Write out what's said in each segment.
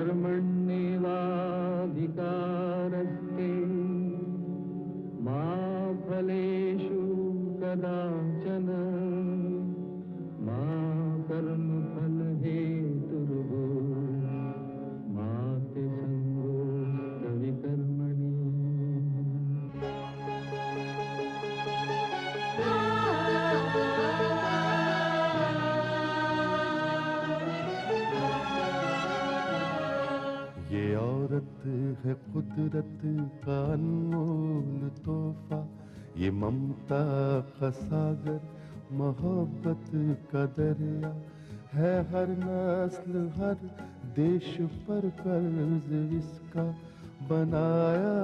कर्मण्येवाधिकारस्ते मा फलेषु कदाचन मा कर्मफलहेतुर्भूः मा ते संगोऽस्त्वविकर्मणि। ये औरत है कुदरत का अनमोल तोहफा, ये ममता का सागर, मोहब्बत का दरिया है, हर नस्ल हर देश पर कर्ज इसका बनाया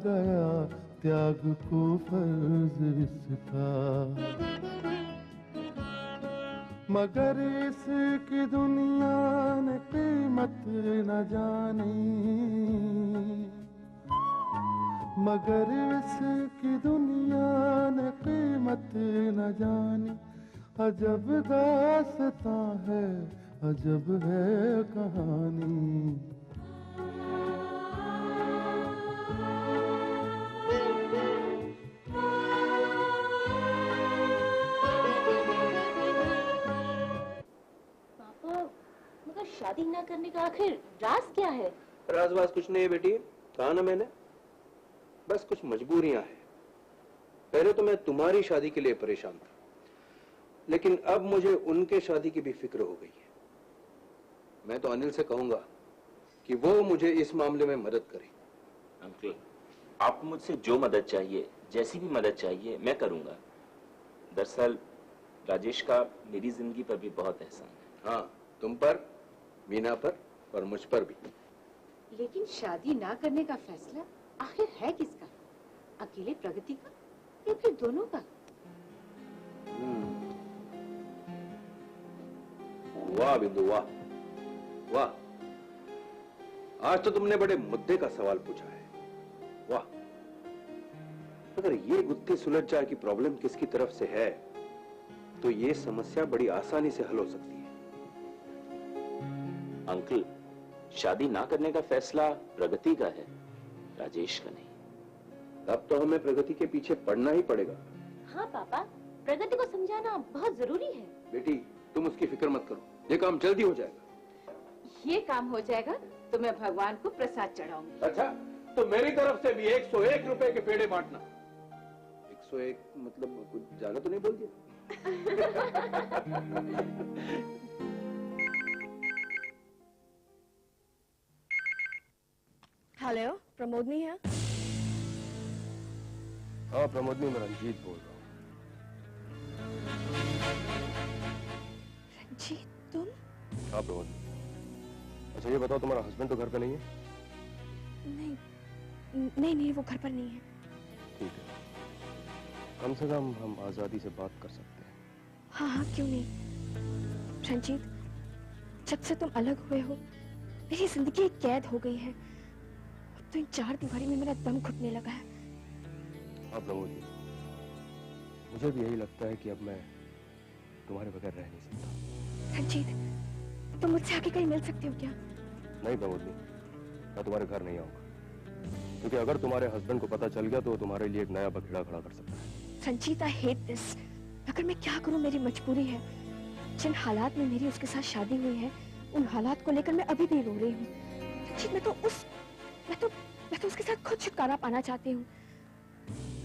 गया, त्याग को फर्ज इसका। मगर इसकी दुनिया ने कीमत न जानी, मगर इसकी दुनिया ने कीमत न जानी। अजब दास्तां है, अजब है कहानी। शादी ना करने का आखिर राज क्या है? राज कुछ नहीं है बेटी, कहा ना मैंने, बस कुछ मजबूरियां हैं। पहले तो मैं तुम्हारी शादी के लिए परेशान था, लेकिन अब मुझे उनके शादी की भी फिक्र हो गई है। मैं तो अनिल से कहूंगा कि वो मुझे इस मामले में मदद करे। अंकल, आपको मुझसे जो मदद चाहिए, जैसी भी मदद चाहिए, मैं करूंगा। दरअसल राजेश का मेरी जिंदगी पर भी बहुत एहसान है। हाँ, तुम पर, मीना पर और मुझ पर भी। लेकिन शादी ना करने का फैसला आखिर है किसका? अकेले प्रगति का या फिर दोनों का? वाह बिंदु, वाह वाह, आज तो तुमने बड़े मुद्दे का सवाल पूछा है। वाह, अगर ये गुत्थी सुलझ जाए कि प्रॉब्लम किसकी तरफ से है, तो ये समस्या बड़ी आसानी से हल हो सकती है। अंकल, शादी ना करने का फैसला प्रगति का है, राजेश का नहीं। अब तो हमें प्रगति के पीछे पड़ना ही पड़ेगा। हाँ पापा, प्रगति को समझाना बहुत जरूरी है। बेटी, तुम उसकी फिक्र मत करो, ये काम जल्दी हो जाएगा। ये काम हो जाएगा तो मैं भगवान को प्रसाद चढ़ाऊंगी। अच्छा, तो मेरी तरफ से भी 101 रुपए के पेड़े बांटना। 101 मतलब कुछ ज्यादा तो नहीं बोल दिया? हेलो, प्रमोदनी है? हाँ प्रमोदनी, मैं रंजीत बोल रहा हूँ। रंजीत, तुम? हाँ प्रमोदनी। अच्छा ये बताओ, तुम्हारा हस्बैंड तो घर पे नहीं है? नहीं नहीं नहीं, वो घर पर नहीं है। ठीक है, कम से कम हम आजादी से बात कर सकते हैं। हाँ हाँ, क्यों नहीं। रंजीत, जब से तुम अलग हुए हो मेरी जिंदगी एक कैद हो गई है। अब तो इन चार दीवारी में मेरा दम घुटने लगा है। हाँ प्रमोदनी, मुझे भी यही लगता है कि अब मैं तुम्हारे बगैर रह नहीं सकता। रंजीत, तुम मुझसे आके कहीं मिल सकते हो क्या? नहीं प्रमोदनी, मैं तुम्हारे घर नहीं आऊंगा, क्योंकि अगर तुम्हारे हस्बैंड को पता चल गया तो तुम्हारे लिए एक नया बखेड़ा खड़ा कर सकता है। Ranjit, I hate this. अगर मैं क्या करूं, मेरी मजबूरी है। जिन हालात में मेरी उसके साथ शादी हुई है, उन हालात को लेकर मैं अभी भी रो रही हूँ। रंजीत, मैं तो उसके साथ खुद छुटकारा पाना चाहती हूँ।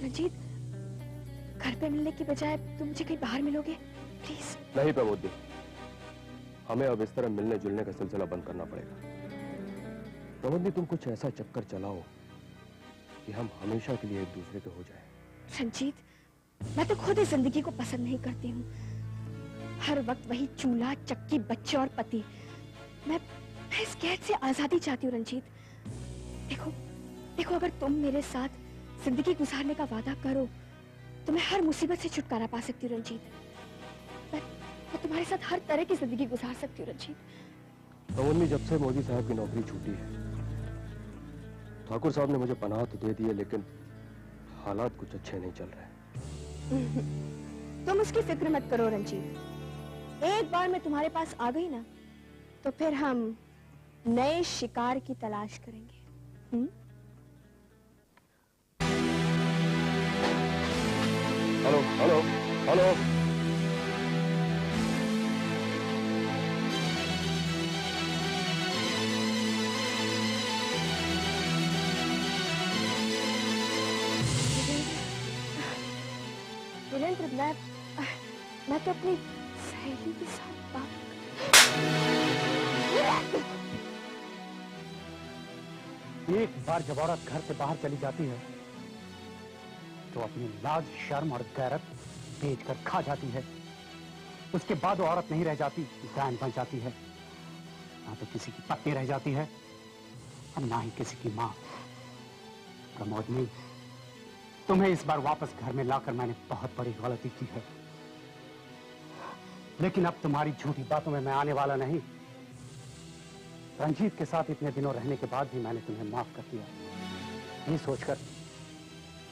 रंजीत, घर पे मिलने की बजाय तुम मुझे कहीं बाहर मिलोगे प्लीज? नहीं प्रमोदनी, हमें अब इस तरह मिलने जुलने का सिलसिला बंद करना पड़ेगा। प्रमोदनी, तुम कुछ ऐसा चक्कर चलाओ कि हम हमेशा के लिए एक दूसरे के हो जाएं। रंजीत, मैं तो खुद इस जिंदगी को पसंद नहीं करती हूँ। हर वक्त वही चूल्हा, चक्की, बच्चे और पति। मैं इस कैद से आजादी चाहती हूँ। रंजीत, देखो, अगर तुम मेरे साथ जिंदगी गुजारने का वादा करो तो मैं हर मुसीबत से छुटकारा पा सकती हूँ। रंजीत, मैं तुम्हारे साथ हर तरह की जिंदगी गुजार सकती हूँ। रंजीत, प्रमोदनी, जब से मोदी साहब की नौकरी छूटी है, ठाकुर साहब ने मुझे पनाह तो दे दी है, लेकिन हालात कुछ अच्छे नहीं चल रहे। तुम उसकी फिक्र मत करो रंजीत। एक बार मैं तुम्हारे पास आ गई ना, तो फिर हम नए शिकार की तलाश करेंगे। Hello hello hello. वीरेंद्र, मैं तो अपनी सहेली के साथ बात। एक बार जब औरत घर से बाहर चली जाती है तो अपनी लाज, शर्म और गैरत बेचकर खा जाती है। उसके बाद वो औरत नहीं रह जाती, बहन बन जाती है। ना तो किसी की पत्नी रह जाती है और ना ही किसी की मां। प्रमोदनी, तुम्हें इस बार वापस घर में लाकर मैंने बहुत बड़ी गलती की है, लेकिन अब तुम्हारी झूठी बातों में मैं आने वाला नहीं। रंजीत के साथ इतने दिनों रहने के बाद भी मैंने तुम्हें माफ कर दिया, ये सोचकर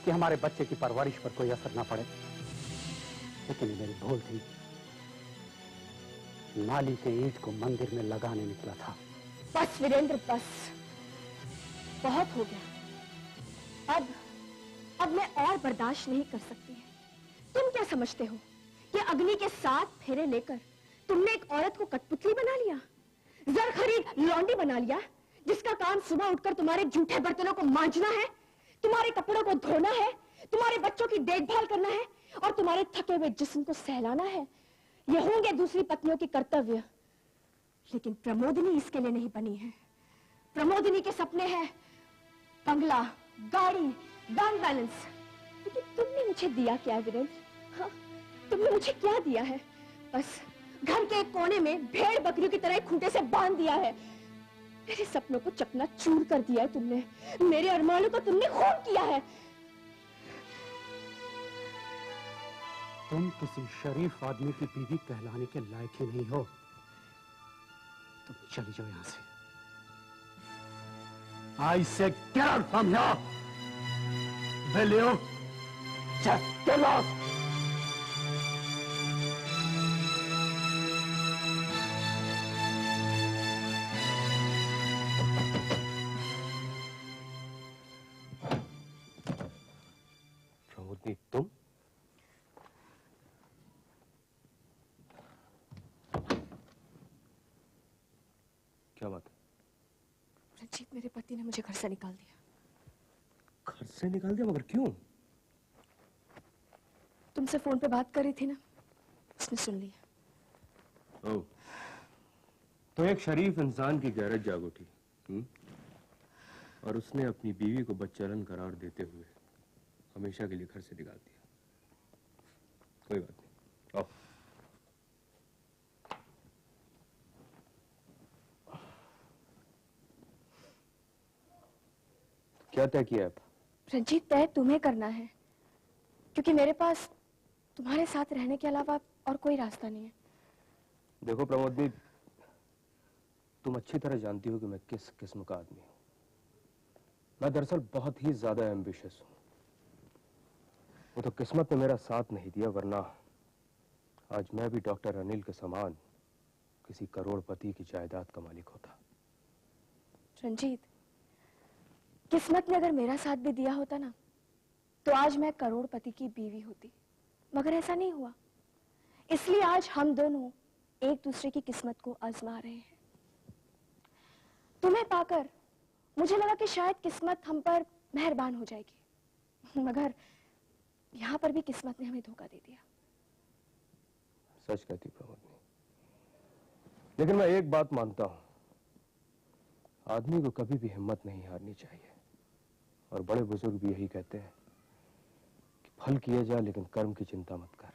कि हमारे बच्चे की परवरिश पर कोई असर ना पड़े। लेकिन ये मेरी भूल थी। नाली के ईंट को मंदिर में लगाने निकला था। बस वीरेंद्र, बस बहुत हो गया। अब मैं और बर्दाश्त नहीं कर सकती। तुम क्या समझते हो कि अग्नि के 7 फेरे लेकर तुमने एक औरत को कठपुतली बना लिया, जरखरी लौंडी बना लिया, जिसका काम सुबह उठकर तुम्हारे जूठे बर्तनों को मांजना है, तुम्हारे कपड़ों को धोना है, तुम्हारे बच्चों की देखभाल करना है और तुम्हारे थके हुए जिस्म को सहलाना है। ये होंगे दूसरी पत्नियों के कर्तव्य। लेकिन प्रमोदिनी इसके लिए नहीं बनी है। प्रमोदिनी के सपने हैं बंगला, गाड़ी, बैंक बैलेंस। लेकिन तुमने मुझे दिया क्या वीरेंद्र? हाँ, तुमने मुझे क्या दिया है? बस घर के एक कोने में भेड़ बकरियों की तरह खूंटे से बांध दिया है। मेरे सपनों को चकनाचूर कर दिया है तुमने। मेरे अरमानों को तुमने खून किया है। तुम किसी शरीफ आदमी की बीवी कहलाने के लायक ही नहीं हो। तुम चली जाओ यहां से। I said get out from here. Will you just get out? प्रमोदनी, तुम? क्या बात है? रंजीत, मेरे पति ने मुझे घर से निकाल दिया। घर से निकाल दिया? मगर क्यों? तुमसे फोन पे बात कर रही थी ना, उसने सुन लिया। ओह, तो एक शरीफ इंसान की गैरत जाग उठी और उसने अपनी बीवी को बदचलन करार देते हुए हमेशा के लिए घर से निकाल दिया। कोई बात नहीं, आओ। क्या तय किया है? रंजीत, तय तुम्हें करना है, क्योंकि मेरे पास तुम्हारे साथ रहने के अलावा और कोई रास्ता नहीं है। देखो प्रमोदनी, तुम अच्छी तरह जानती हो कि मैं किस किस्म का आदमी हूं। मैं दरअसल बहुत ही ज्यादा एम्बिशियस हूं। वो तो किस्मत ने मेरा साथ नहीं दिया, वरना आज मैं भी डॉक्टर अनिल के समान किसी करोड़पति की जायदाद का मालिक होता। रंजीत, किस्मत ने अगर मेरा साथ भी दिया होता ना, तो आज मैं करोड़पति की बीवी होती। मगर ऐसा नहीं हुआ, इसलिए आज हम दोनों एक दूसरे की किस्मत को आजमा रहे हैं। तुम्हें पाकर मुझे लगा कि शायद किस्मत हम पर मेहरबान हो जाएगी, मगर यहां पर भी किस्मत ने हमें धोखा दे दिया। सच कहती प्रमोदनी, लेकिन मैं एक बात मानता हूं, आदमी को कभी भी हिम्मत नहीं हारनी चाहिए। और बड़े बुजुर्ग भी यही कहते हैं कि फल किए जा लेकिन कर्म की चिंता मत कर।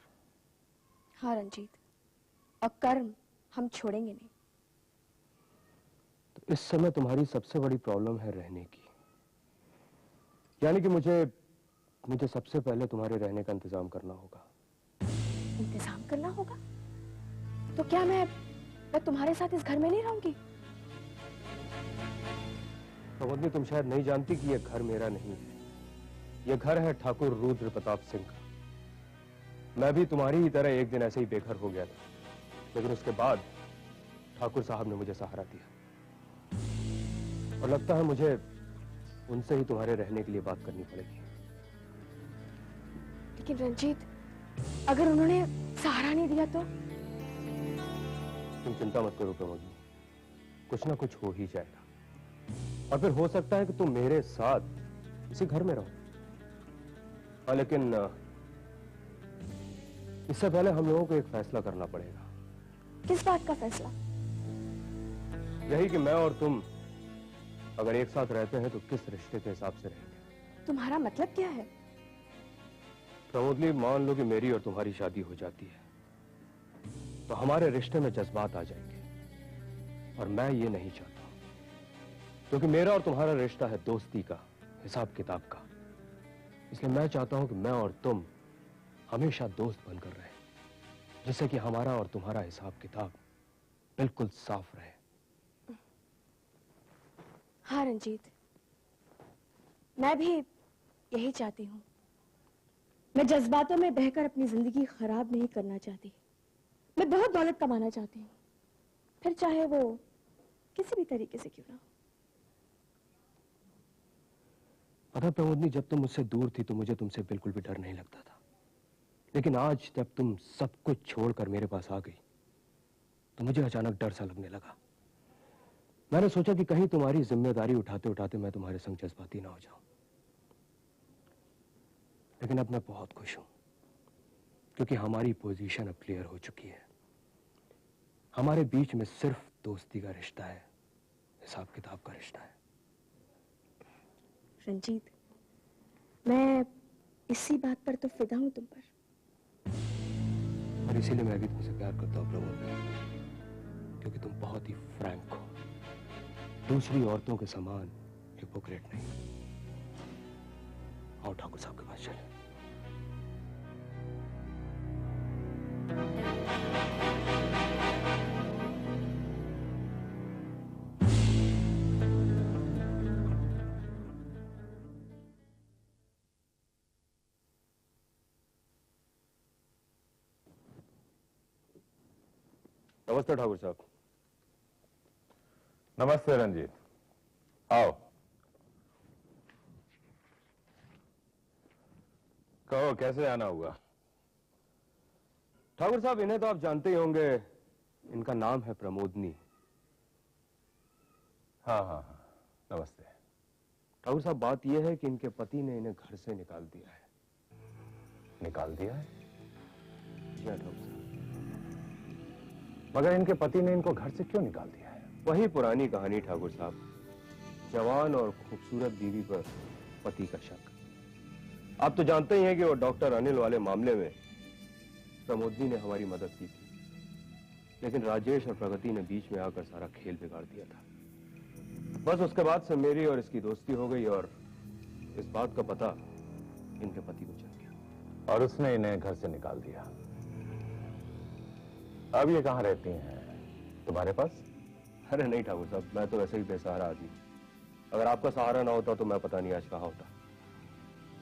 हाँ रंजीत, और कर्म हम छोड़ेंगे नहीं। तो इस समय तुम्हारी सबसे बड़ी प्रॉब्लम है रहने की, यानी कि मुझे सबसे पहले तुम्हारे रहने का इंतजाम करना होगा। इंतजाम करना होगा? तो क्या मैं तुम्हारे साथ इस घर में नहीं रहूंगी? प्रमोदनी, तुम शायद नहीं जानती कि यह घर मेरा नहीं है। यह घर है ठाकुर रुद्र प्रताप सिंह का। मैं भी तुम्हारी ही तरह एक दिन ऐसे ही बेघर हो गया था, लेकिन उसके बाद ठाकुर साहब ने मुझे सहारा दिया। और लगता है मुझे उनसे ही तुम्हारे रहने के लिए बात करनी पड़ेगी। लेकिन रंजीत, अगर उन्होंने सहारा नहीं दिया तो? तुम चिंता मत करो प्रमोदी, कुछ ना कुछ हो ही जाएगा। और फिर हो सकता है कि तुम मेरे साथ इसी घर में रहो। हाँ, लेकिन इससे पहले हम लोगों को एक फैसला करना पड़ेगा। किस बात का फैसला? यही कि मैं और तुम अगर एक साथ रहते हैं तो किस रिश्ते के हिसाब से रहेंगे। तुम्हारा मतलब क्या है? प्रमोदली, मान लो कि मेरी और तुम्हारी शादी हो जाती है तो हमारे रिश्ते में जज्बात आ जाएंगे, और मैं ये नहीं चाहता, क्योंकि मेरा और तुम्हारा रिश्ता है दोस्ती का, हिसाब किताब का। इसलिए मैं चाहता हूं कि मैं और तुम हमेशा दोस्त बनकर रहें, जिससे कि हमारा और तुम्हारा हिसाब किताब बिल्कुल साफ रहे। हाँ रंजीत, मैं भी यही चाहती हूँ। मैं जज्बातों में बहकर अपनी जिंदगी खराब नहीं करना चाहती। मैं बहुत दौलत कमाना चाहती हूँ, फिर चाहे वो किसी भी तरीके से क्यों ना हो। पता प्रमोदनी, जब तुम मुझसे दूर थी तो मुझे तुमसे बिल्कुल भी डर नहीं लगता था, लेकिन आज जब तुम सब कुछ छोड़कर मेरे पास आ गई तो मुझे अचानक डर सा लगने लगा। मैंने सोचा कि कहीं तुम्हारी जिम्मेदारी उठाते उठाते मैं तुम्हारे संग जज्बाती ना हो जाऊं। लेकिन अब मैं बहुत खुश हूं, क्योंकि हमारी पोजीशन अब क्लियर हो चुकी है। हमारे बीच में सिर्फ दोस्ती का रिश्ता है, हिसाब किताब का रिश्ता है। रंजीत, मैं इसी बात पर तो फिदा हूं तुम पर। और इसीलिए मैं भी तुमसे प्यार करता हूं प्रमोद, क्योंकि तुम बहुत ही फ्रैंक हो, दूसरी औरतों के समान हिपोक्रेट नहीं। आओ ठाकुर साहब के पास चलें। नमस्ते ठाकुर साहब। नमस्ते रंजीत, आओ। कहो, कैसे आना हुआ? ठाकुर साहब, इन्हें तो आप जानते ही होंगे, इनका नाम है प्रमोदनी। हाँ हाँ हाँ, नमस्ते। ठाकुर साहब, बात यह है कि इनके पति ने इन्हें घर से निकाल दिया है। निकाल दिया है? जी हाँ ठाकुर साहब। मगर इनके पति ने इनको घर से क्यों निकाल दिया है? वही पुरानी कहानी ठाकुर साहब, जवान और खूबसूरत बीवी पर पति का शक। आप तो जानते ही हैं कि वो डॉक्टर अनिल वाले मामले में प्रमोदनी ने हमारी मदद की थी, लेकिन राजेश और प्रगति ने बीच में आकर सारा खेल बिगाड़ दिया था। बस उसके बाद से मेरी और इसकी दोस्ती हो गई, और इस बात का पता इनके पति को चल गया और उसने इन्हें घर से निकाल दिया। अब ये कहां रहती हैं? तुम्हारे पास? अरे नहीं ठाकुर साहब, मैं तो वैसे ही बेसहारा आदमी। अगर आपका सहारा ना होता तो मैं पता नहीं आज कहाँ होता।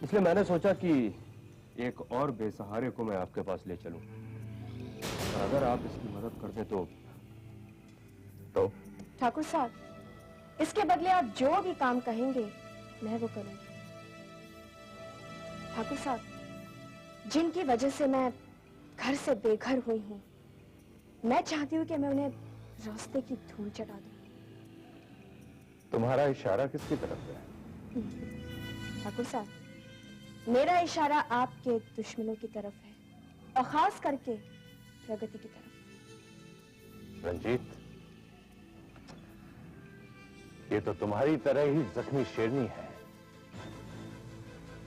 इसलिए मैंने सोचा कि एक और बेसहारे को मैं आपके पास ले चलूं, और अगर आप इसकी मदद कर दें तो ठाकुर साहब, इसके बदले आप जो भी काम कहेंगे मैं वो करूंगी। ठाकुर साहब, जिनकी वजह से मैं घर से बेघर हुई हूँ, मैं चाहती हूँ कि मैं उन्हें रास्ते की धूल चटा दूं। तुम्हारा इशारा किसकी तरफ है? ठाकुर साहब, मेरा इशारा आपके दुश्मनों की तरफ है, और खास करके प्रगति की तरफ। रंजीत, ये तो तुम्हारी तरह ही जख्मी शेरनी है,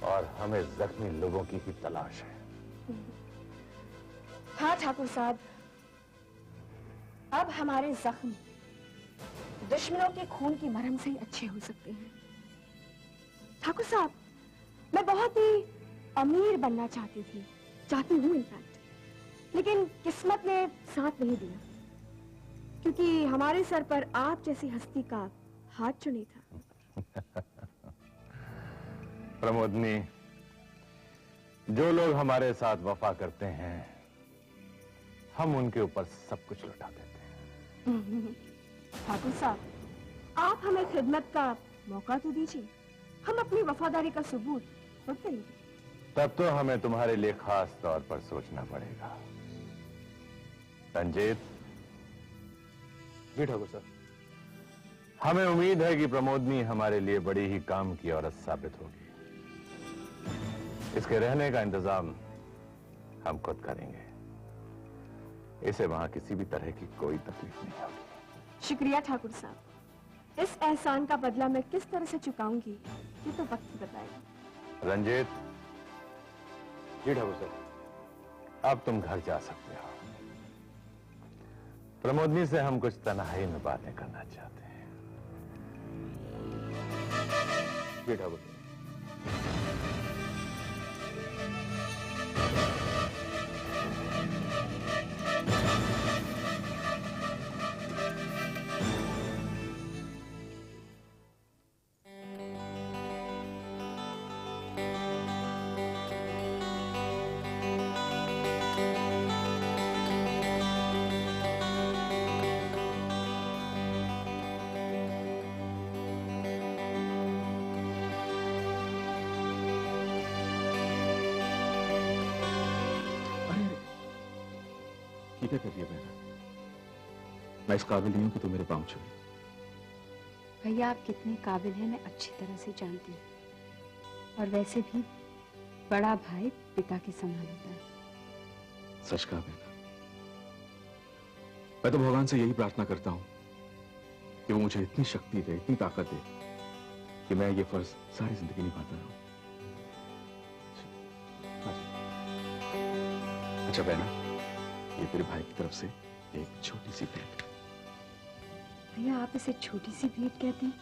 और हमें जख्मी लोगों की ही तलाश है। हाँ ठाकुर साहब, अब हमारे जख्म दुश्मनों के खून की मरहम से ही अच्छे हो सकते हैं। ठाकुर साहब, मैं बहुत ही अमीर बनना चाहती हूँ इनफैक्ट, लेकिन किस्मत ने साथ नहीं दिया, क्योंकि हमारे सर पर आप जैसी हस्ती का हाथ जो नहीं था। प्रमोदनी, जो लोग हमारे साथ वफा करते हैं, हम उनके ऊपर सब कुछ लुटा देते हैं। ठाकुर साहब, आप हमें खिदमत का मौका तो दीजिए, हम अपनी वफादारी का सबूत खुद देंगे। तब तो हमें तुम्हारे लिए खास तौर पर सोचना पड़ेगा। रंजीत। जी ठाकुर साहब। हमें उम्मीद है कि प्रमोदनी हमारे लिए बड़ी ही काम की औरत साबित होगी। इसके रहने का इंतजाम हम खुद करेंगे। इसे वहां किसी भी तरह की कोई तकलीफ नहीं होगी। शुक्रिया ठाकुर साहब। इस एहसान का बदला मैं किस तरह से चुकाऊंगी ये तो वक्त बताएगा। रंजीत। जी ठाकुर साहब। अब तुम घर जा सकते हो। प्रमोदनी से हम कुछ तन्हाई में बातें करना चाहते हैं। जी ठाकुर साहब। क्या कर रही है बहना? मैं इस काबिल नहीं हूं कि तू मेरे पांव छुए। भैया आप कितने काबिल हैं मैं अच्छी तरह से जानती हूँ। और वैसे भी बड़ा भाई पिता के समान होता है। सच कहा बहना। मैं तो भगवान से यही प्रार्थना करता हूं कि वो मुझे इतनी शक्ति दे, इतनी ताकत दे कि मैं ये फर्ज सारी जिंदगी निभाता रहूं। अच्छा बहना, ये तेरे भाई की तरफ से एक छोटी सी भेंट। भैया आप इसे छोटी सी भेंट कहते हैं?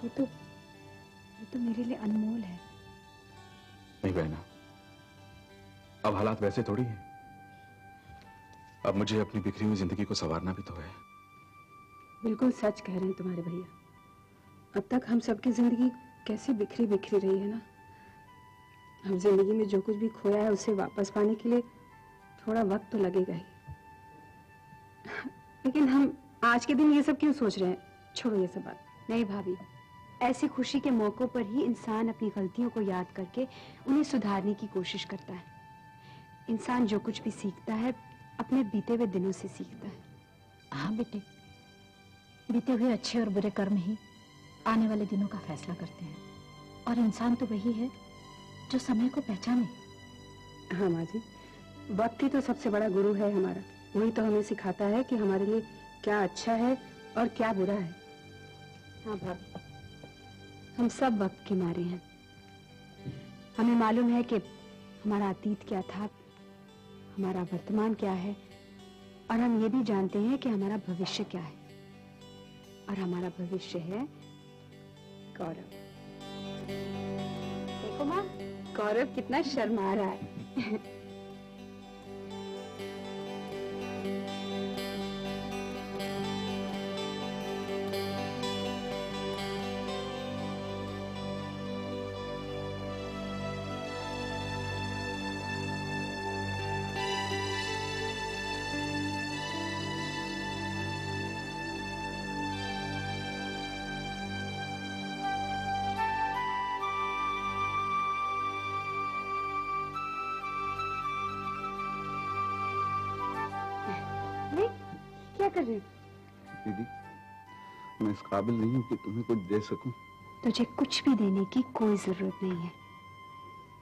ये तो मेरे लिए अनमोल है। नहीं बहना, अब हालात वैसे थोड़ी हैं। अब मुझे अपनी बिखरी हुई जिंदगी को संवारना भी तो है। बिल्कुल सच कह रहे हैं तुम्हारे भैया। अब तक हम सबकी जिंदगी कैसी बिखरी बिखरी रही है ना। हम जिंदगी में जो कुछ भी खोया है उसे वापस पाने के लिए थोड़ा वक्त तो लगेगा ही। लेकिन हम आज के दिन ये सब क्यों सोच रहे हैं? छोड़ो ये सब बात। नहीं भाभी, ऐसी खुशी के मौकों पर ही इंसान अपनी गलतियों को याद करके उन्हें सुधारने की कोशिश करता है। इंसान जो कुछ भी सीखता है अपने बीते हुए दिनों से सीखता है। हाँ बेटे, बीते हुए अच्छे और बुरे कर्म ही आने वाले दिनों का फैसला करते हैं। और इंसान तो वही है जो समय को पहचाने। हाँ माँ जी, वक्त ही तो सबसे बड़ा गुरु है हमारा। वही तो हमें सिखाता है कि हमारे लिए क्या अच्छा है और क्या बुरा है। हाँ भाभी, हम सब वक्त के मारे हैं। हमें मालूम है कि हमारा अतीत क्या था, हमारा वर्तमान क्या है, और हम ये भी जानते हैं कि हमारा भविष्य क्या है। और हमारा भविष्य है गौरव। देखो माँ, गौरव कितना शर्मा रहा है। क्या कर रहे हो? दीदी, मैं इस काबिल नहीं हूं कि तुम्हें कुछ दे सकूं। तुझे कुछ भी देने की कोई जरूरत नहीं है।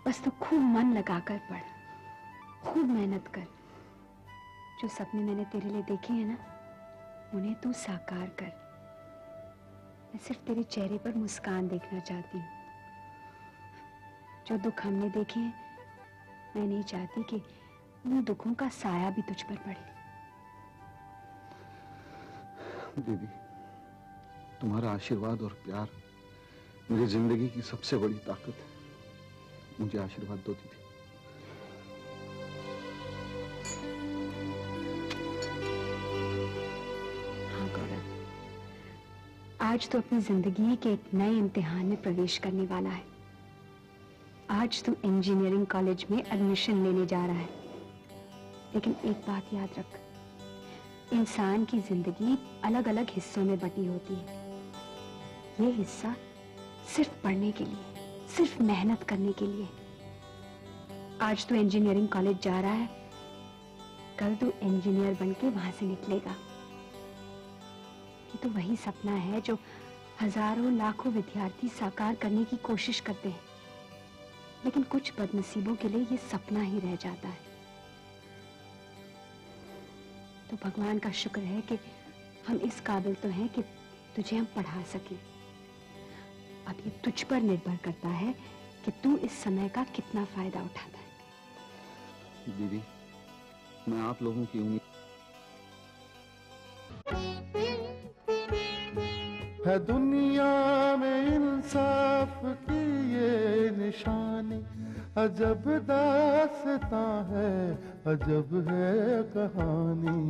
बस तू खूब मन लगाकर पढ़, खूब मेहनत कर। जो सपने मैंने तेरे लिए देखे हैं ना, उन्हें तू साकार कर। मैं सिर्फ तेरे चेहरे पर मुस्कान देखना चाहती हूँ। जो दुख हमने देखे हैं, मैं नहीं चाहती कि उन दुखों का साया भी तुझ पर पड़े। दीदी, तुम्हारा आशीर्वाद और प्यार मेरी जिंदगी की सबसे बड़ी ताकत है। मुझे आशीर्वाद दो दीदी। हाँ गौरव, आज तो अपनी जिंदगी के एक नए इम्तिहान में प्रवेश करने वाला है। आज तू इंजीनियरिंग कॉलेज में एडमिशन लेने जा रहा है। लेकिन एक बात याद रख, इंसान की जिंदगी अलग अलग हिस्सों में बटी होती है। ये हिस्सा सिर्फ पढ़ने के लिए, सिर्फ मेहनत करने के लिए। आज तू इंजीनियरिंग कॉलेज जा रहा है, कल तू इंजीनियर बनके वहां से निकलेगा। ये तो वही सपना है जो हजारों लाखों विद्यार्थी साकार करने की कोशिश करते हैं, लेकिन कुछ बदनसीबों के लिए ये सपना ही रह जाता है। तो भगवान का शुक्र है कि हम इस काबिल तो हैं कि तुझे हम पढ़ा सकें। अब ये तुझ पर निर्भर करता है कि तू इस समय का कितना फायदा उठाता है। दीदी, मैं आप लोगों की उम्मीद है दुनिया में इंसाफ की ये निशानी, अजब दास्तां है, अजब है कहानी।